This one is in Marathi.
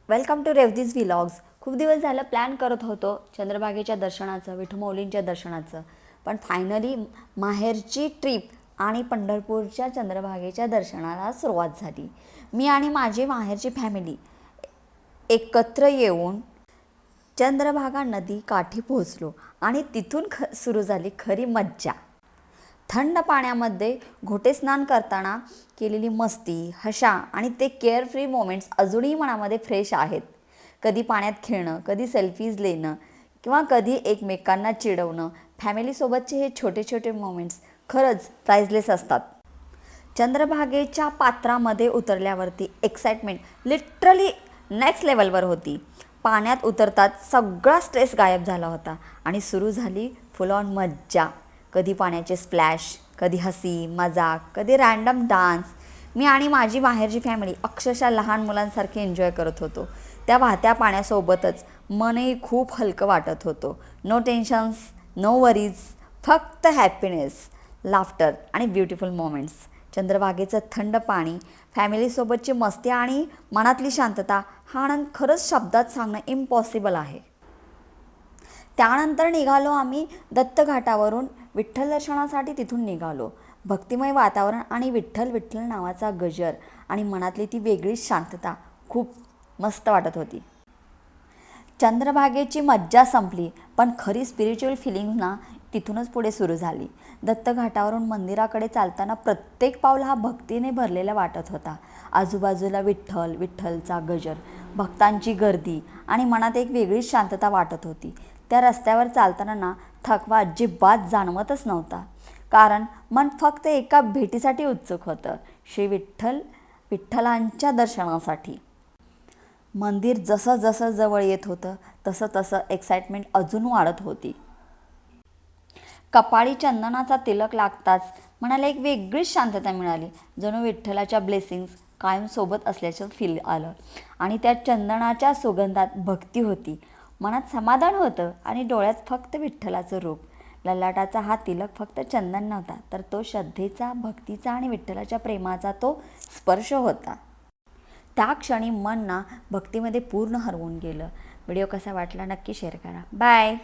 Welcome to रेवदीज vlogs. खूप दिवस झालं प्लॅन करत होतो चंद्रभागेच्या दर्शनाचं, विठुमाऊलींच्या दर्शनाचं, पण फायनली माहेरची ट्रिप आणि पंढरपूरच्या चंद्रभागेच्या दर्शनाला सुरुवात झाली. मी आणि माझी माहेरची फॅमिली एकत्र येऊन चंद्रभागा नदी काठी पोहोचलो आणि तिथून सुरू झाली खरी मज्जा. थंड पाण्यामध्ये घोटेस्नान करताना केलेली मस्ती, हशा आणि ते केअरफ्री मोमेंट्स अजूनही मनामध्ये फ्रेश आहेत. कधी पाण्यात खेळणं, कधी सेल्फीज लेणं किंवा कधी एकमेकांना चिडवणं, फॅमिलीसोबतचे हे छोटे छोटे मोमेंट्स खरंच प्राइजलेस असतात. चंद्रभागेच्या पात्रामध्ये उतरल्यावरती एक्साइटमेंट लिटरली नेक्स्ट लेवलवर होती. पाण्यात उतरतात सगळा स्ट्रेस गायब झाला होता आणि सुरू झाली फुल ऑन मज्जा. कधी पाण्याचे स्प्लॅश, कधी हसी मजाक, कधी रँडम डान्स. मी आणि माझी माहेरची फॅमिली अक्षरशः लहान मुलांसारखे एन्जॉय करत होतो. त्या वाहत्या पाण्यासोबतच मनही खूप हलकं वाटत होतं. नो टेन्शन्स, नो वरीज, फक्त हॅपीनेस, लाफ्टर आणि ब्युटिफुल मोमेंट्स. चंद्रभागेचं थंड पाणी, फॅमिलीसोबतची मस्ती आणि मनातली शांतता हा आनंद खरंच शब्दात सांगणं इम्पॉसिबल आहे. त्यानंतर निघालो आम्ही दत्त घाटावरून विठ्ठल दर्शनासाठी. तिथून निघालो. भक्तिमय वातावरण आणि विठ्ठल विठ्ठल नावाचा गजर आणि मनातली ती वेगळीच शांतता खूप मस्त वाटत होती. चंद्रभागेची मज्जा संपली, पण खरी स्पिरिच्युअल फिलिंग्स ना तिथूनच पुढे सुरू झाली. दत्त घाटावरून मंदिराकडे चालताना प्रत्येक पाऊल हा भक्तीने भरलेला वाटत होता. आजूबाजूला विठ्ठल विठ्ठलचा गजर, भक्तांची गर्दी आणि मनात एक वेगळीच शांतता वाटत होती. त्या रस्त्यावर चालताना ना थकवा अजिबात जाणवतच नव्हता, कारण मन फक्त एका भेटीसाठी उत्सुक होतं, श्री विठ्ठलांच्या दर्शनासाठी. मंदिर जसं जसं जवळ येत होतं तसं तसं एक्साइटमेंट अजून वाढत होती. कपाळी चंदनाचा तिलक लागताच मनाला एक वेगळीच शांतता मिळाली. जणू विठ्ठलाच्या ब्लेसिंग्स कायम सोबत असल्याचं फील आलं आणि त्या चंदनाच्या सुगंधात भक्ती होती. मनात समाधान होतं आणि डोळ्यात फक्त विठ्ठलाचं रूप. ललाटाचा हा तिलक फक्त चंदन नव्हता, तर तो श्रद्धेचा, भक्तीचा आणि विठ्ठलाच्या प्रेमाचा तो स्पर्श होता. त्या क्षणी मन ना भक्तीमध्ये पूर्ण हरवून गेलं. व्हिडिओ कसा वाटला नक्की शेअर करा. बाय.